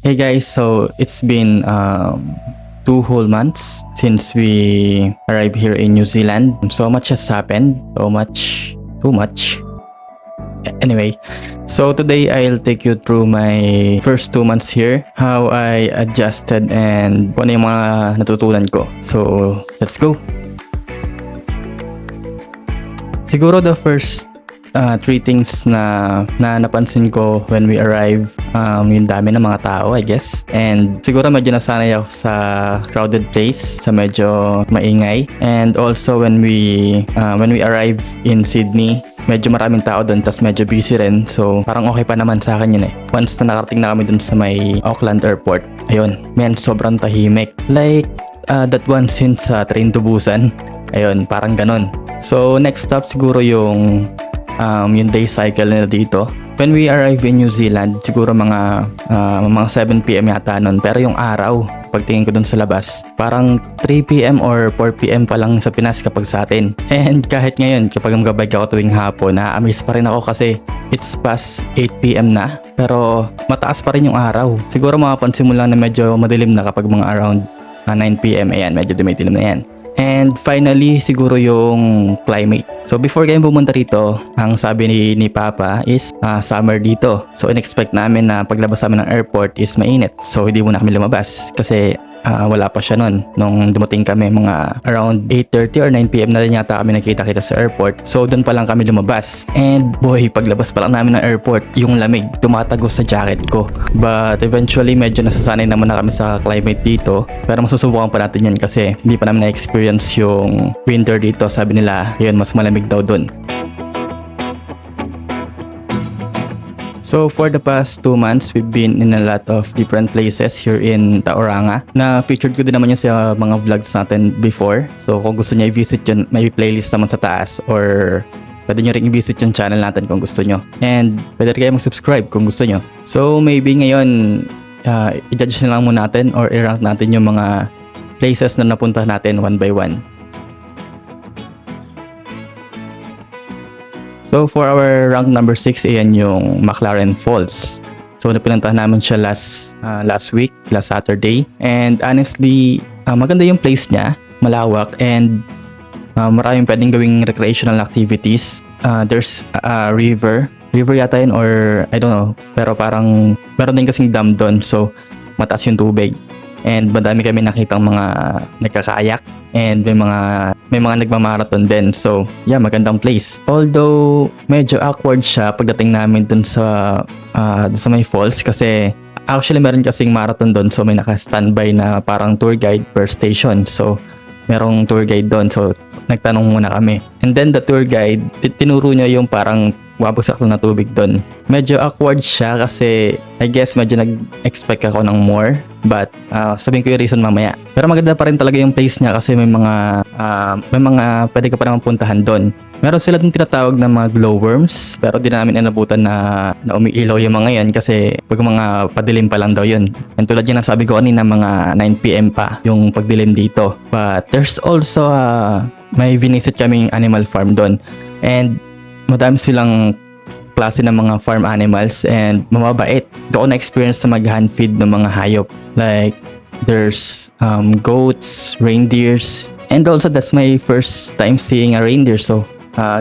Hey guys, so it's been 2 whole months since we arrived here in New Zealand. So much has happened, too much. Anyway, so today I'll take you through my first 2 months here, how I adjusted and kung ano yung mga natutunan ko. So let's go! Siguro the first three things na napansin ko when we arrive, yung dami ng mga tao, I guess. And siguro medyo nasanay ako sa crowded place, sa medyo maingay. And also when we arrive in Sydney, medyo maraming tao doon, tas medyo busy rin. So parang okay pa naman sa akin yun eh. Once na nakarating na kami doon sa may Auckland Airport, ayun, man, sobrang tahimik. Like that one scene sa Train to Busan. Ayun, parang ganon. So next stop siguro yung day cycle nila dito. When we arrive in New Zealand, siguro mga 7 PM yata nun. Pero yung araw, pagtingin ko dun sa labas, parang 3 PM or 4 PM pa lang sa Pinas kapag sa atin. And kahit ngayon, kapag magabike ako tuwing hapon, na-amaze pa rin ako kasi it's past 8 PM na. Pero mataas pa rin yung araw. Siguro mapapansin mo lang na medyo madilim na kapag mga around 9 PM. Ayan, medyo dumidilim na yan. And finally, siguro yung climate. So before kayo pumunta rito, ang sabi ni Papa is summer dito. So in-expect namin na paglabas namin ng airport is mainit. So hindi muna kami lumabas kasi wala pa siya nun. Nung dumating kami mga around 8:30 or 9 PM na rin yata kami nakita-kita sa airport. So doon pa lang kami lumabas. And boy, paglabas pa lang namin ng airport, yung lamig tumatagos sa jacket ko. But eventually medyo nasasanay naman na kami sa climate dito. Pero masusubukan pa natin yan kasi hindi pa namin na-experience yung winter dito. Sabi nila, yun, mas malamig daw doon. So for the past 2 months, we've been in a lot of different places here in Tauranga. Na-featured ko din naman yun sa mga vlogs natin before. So kung gusto niyo i-visit yun, may playlist naman sa taas or pwede nyo rin i-visit yung channel natin kung gusto nyo. And pwede rin kayo mag-subscribe kung gusto nyo. So maybe ngayon, i-judge na lang muna natin or i-rank natin yung mga places na napunta natin one by one. So for our rank number 6, ayan yung McLaren Falls. So napinuntahan namin siya last week, last Saturday. And honestly, maganda yung place niya, malawak, and maraming pwedeng gawing recreational activities. There's a river yata yun, or I don't know, pero parang meron din kasing dam doon, so mataas yung tubig. And madami kami nakitang mga nagkakayak and may mga nagmamarathon din. So yeah, magandang place. Although medyo awkward siya pagdating namin dun sa may falls kasi actually meron kasing marathon doon, so may naka-standby na parang tour guide per station. So merong tour guide doon, so nagtanong muna kami. And then the tour guide, tinuro niya yung parang wabagsak na tubig doon. Medyo awkward siya kasi I guess medyo nag-expect ako ng more, but sabihin ko yung reason mamaya. Pero maganda pa rin talaga yung place niya kasi may mga pwede ka pa naman puntahan doon. Meron sila din tinatawag na mga glowworms, pero di namin inabutan na umiilaw yung mga yan kasi pag mga padilim pa lang daw yun. And tulad yan ang sabi ko kanina, mga 9 PM pa yung pagdilim dito. But there's also may visit kaming animal farm doon. And madami silang klase ng mga farm animals and mamabait. Doon na-experience na mag-hand feed ng mga hayop. Like, there's goats, reindeers. And also, that's my first time seeing a reindeer. So,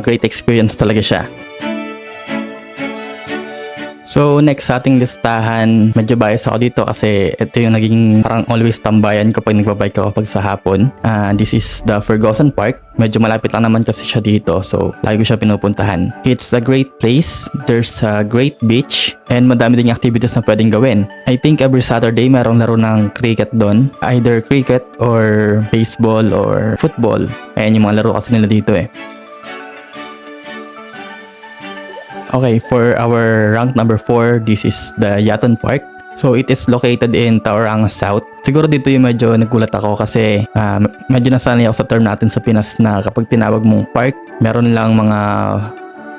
great experience talaga siya. So next sa ating listahan, medyo bias ako dito kasi ito yung naging parang always tambayan kapag nagbabike ako pag sa hapon. This is the Ferguson Park. Medyo malapit lang naman kasi siya dito, so lagi ko siya pinupuntahan. It's a great place. There's a great beach and madami ding activities na pwedeng gawin. I think every Saturday merong laro ng cricket doon. Either cricket or baseball or football. Ayan yung mga laro kasi nila dito eh. Okay, for our rank number 4, this is the Yaton Park. So it is located in Tauranga South. Siguro dito yung medyo nagulat ako kasi medyo nasanay ako sa term natin sa Pinas na kapag tinawag mong park, meron lang mga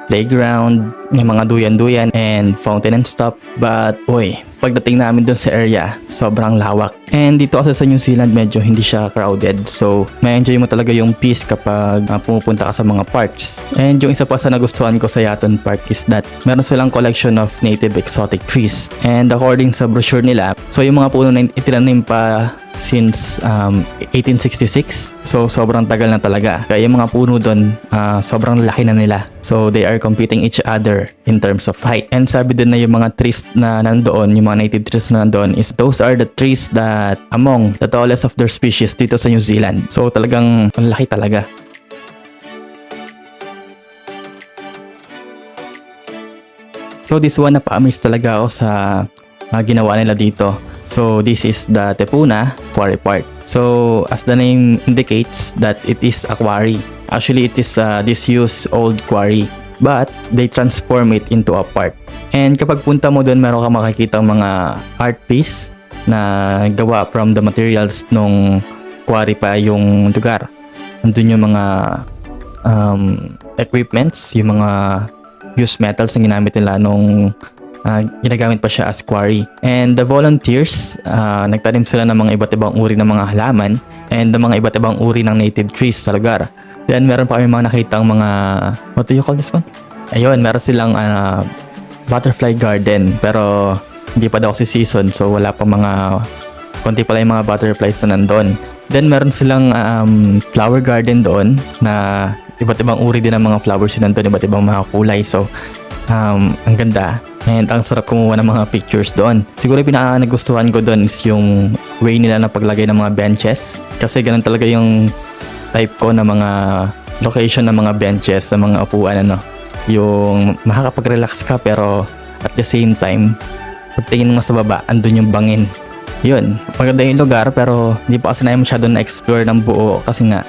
playground, may mga duyan-duyan and fountain and stuff. But boy, pagdating namin dun sa area, sobrang lawak. And dito kasi sa New Zealand, medyo hindi siya crowded. So, may enjoy mo talaga yung peace kapag pumupunta ka sa mga parks. And yung isa pa sa nagustuhan ko sa Yaton Park is that meron silang collection of native exotic trees. And according sa brochure nila, so yung mga puno na itinanim pa since 1866. So sobrang tagal na talaga. Kaya yung mga puno doon, sobrang laki na nila. So they are competing each other in terms of height. And sabi din na yung mga trees na nandoon, yung mga native trees na nandoon is those are the trees that among the tallest of their species dito sa New Zealand. So talagang ang laki talaga. So this one, napa-amaze talaga ako sa ginawa nila dito. So this is the Te Puna Quarry Park. So as the name indicates that it is a quarry. Actually it is disused old quarry, but they transform it into a park. And kapag punta mo doon, meron ka makikita mga art piece na gawa from the materials nung quarry pa yung lugar. Nandun yung mga equipments, yung mga used metals na ginamit nila nung ginagamit pa siya as quarry. And the volunteers, nagtanim sila ng mga iba't ibang uri ng mga halaman and ng mga iba't ibang uri ng native trees sa lugar. Then meron pa kami mga nakitang mga, what do you call this one? Ayun, meron silang butterfly garden, pero hindi pa daw si season, so wala pa konti pala yung mga butterflies na nandun. Then meron silang flower garden doon na iba't ibang uri din ng mga flowers yun nandun, iba't ibang mga kulay. So ang ganda. And ang sarap kumuha ng mga pictures doon. Siguro yung pinaka nagustuhan ko doon is yung way nila na paglagay ng mga benches. Kasi ganun talaga yung type ko na mga location ng mga benches, ng mga upuan, yung makakapag-relax ka pero at the same time, pagtingin mo sa baba, andun yung bangin. Yun, maganda yung lugar pero hindi pa kasi namin masyado na-explore ng buo kasi nga,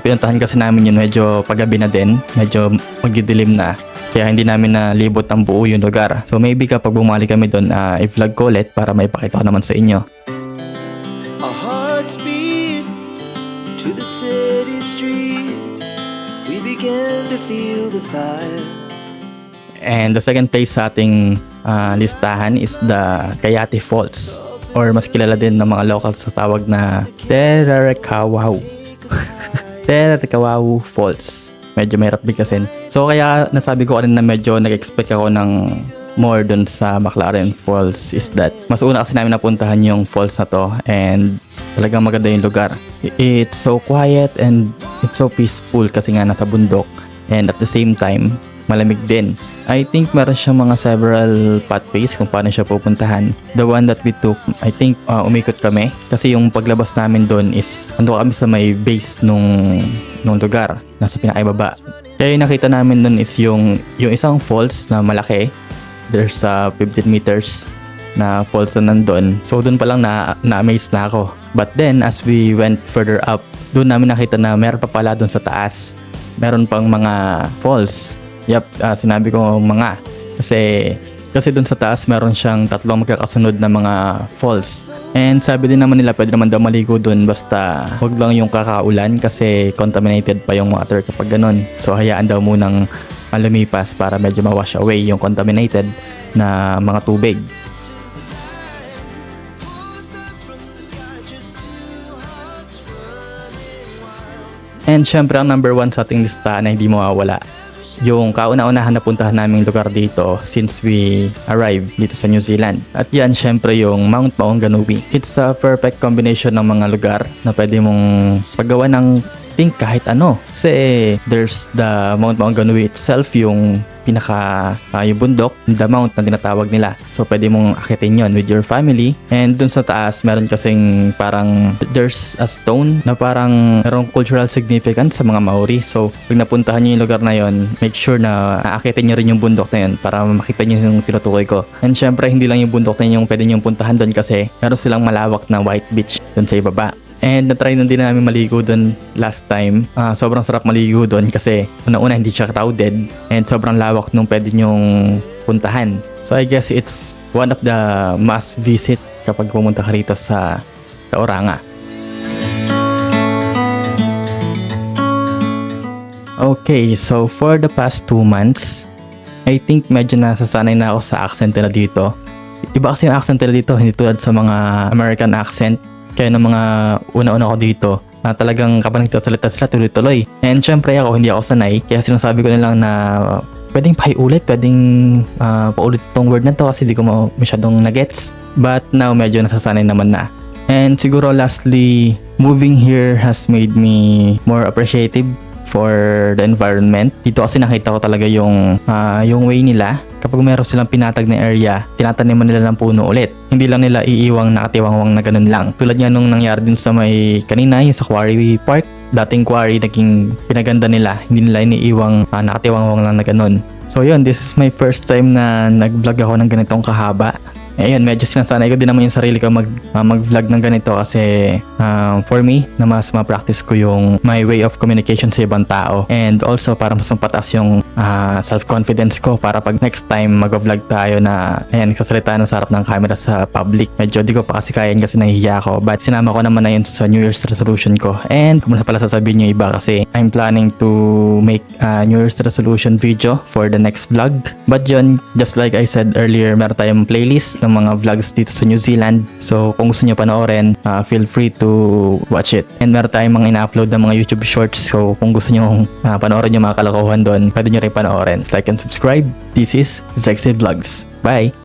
pinuntahan kasi namin yun medyo paggabi na din, medyo magdidilim na. Kaya hindi namin nalibot ng buo yung lugar. So maybe kapag bumalik kami doon, i-vlog ko ulit para may pakita ko naman sa inyo. Our hearts beat to the city streets. We began to feel the fire. And the second place sa ating listahan is the Kayati Falls. Or mas kilala din ng mga locals sa tawag na Tererekawau. Tererekawau Falls. Medyo mahirap bigkasin. So kaya nasabi ko kanina na medyo nag-expect ako ng more dun sa McLaren Falls is that mas una kasi namin napuntahan yung falls na to and talagang maganda yung lugar. It's so quiet and it's so peaceful kasi nga nasa bundok and at the same time malamig din. I think meron siyang mga several pathways kung paano siya pupuntahan. The one that we took, I think umikot kami kasi yung paglabas namin doon is ando kami sa may base nung lugar, nasa pinakaibaba. Kaya yung nakita namin doon is yung isang falls na malaki. There's 15 meters na falls na nandun. So doon pa lang na-amaze na ako. But then as we went further up, doon namin nakita na meron pa pala doon sa taas. Meron pang mga falls. Yep, sinabi ko mga. Kasi dun sa taas meron siyang tatlong magkakasunod na mga falls. And sabi din naman nila pwede naman daw maligo dun basta wag lang yung kakaulan kasi contaminated pa yung water kapag ganun. So hayaan daw munang lumipas para medyo ma-wash away yung contaminated na mga tubig. And syempre ang number 1 sa ating lista na hindi mawawala, yung kauna-unahan na puntahan naming lugar dito since we arrived dito sa New Zealand. At yan syempre yung Mount Maunganui. It's a perfect combination ng mga lugar na pwede mong paggawa ng think kahit ano. Kasi there's the Mount Maunganui itself, yung yung bundok, the mount na tinatawag nila. So pwede mong akitin yon with your family. And dun sa taas meron kasing parang there's a stone na parang merong cultural significance sa mga Maori. So pag napuntahan nyo yung lugar na yon, make sure na aakitin nyo rin yung bundok na yon para makita nyo yung tinutukoy ko. And syempre hindi lang yung bundok na yung pwede nyo puntahan doon kasi meron silang malawak na white beach doon sa ibaba. And na-try na din namin maligo doon last time. Sobrang sarap maligo doon kasi una-una hindi siya crowded and sobrang lawak nung pwede nyong puntahan. So I guess it's one of the must visit kapag pumunta ka rito sa Tauranga. Okay, so for the past 2 months, I think medyo nasasanay na ako sa accent nila dito. Iba kasi yung accent nila dito, hindi tulad sa mga American accent. Kaya ng mga una-una ko dito, talagang kapag nagsasalita sila tuloy-tuloy. And syempre ako, hindi ako sanay. Kaya sinasabi ko na lang na pwedeng pakiulit, pwedeng paulit itong word na to kasi di ko masyadong nagets. But now medyo nasasanay naman na. And siguro lastly, moving here has made me more appreciative for the environment. Dito kasi nakita ko talaga yung way nila. Kapag meron silang pinatag na area, tinataniman nila ng puno ulit. Hindi lang nila iiwang nakatiwangwang na ganun lang. Tulad nga nung nangyari din sa may kanina, yung sa Quarry Park. Dating quarry, naging pinaganda nila. Hindi nila iniiwang nakatiwangwang lang na ganun. So yun, this is my first time na nag-vlog ako ng ganitong kahaba. Ayun, medyo sinasanay ko din naman yung sarili ko mag-vlog ng ganito kasi for me, na mas ma-practice ko yung my way of communication sa ibang tao. And also, para mas mapataas yung self-confidence ko para pag next time mag-vlog tayo na ayan, kasalita na sa harap ng camera sa public. Medyo di ko pa kasi kaya kasi nahihiya ako. But sinama ko naman na yun sa New Year's resolution ko. And kung pala sasabihin nyo iba kasi I'm planning to make a New Year's resolution video for the next vlog. But yun, just like I said earlier, meron tayong playlist ng mga vlogs dito sa New Zealand. So kung gusto nyo panoorin, feel free to watch it. And meron tayong mga ina-upload ng mga YouTube shorts. So kung gusto nyo panoorin yung mga kalokohan doon, pwede nyo rin panoorin. Like and subscribe. This is Sexy Vlogs. Bye!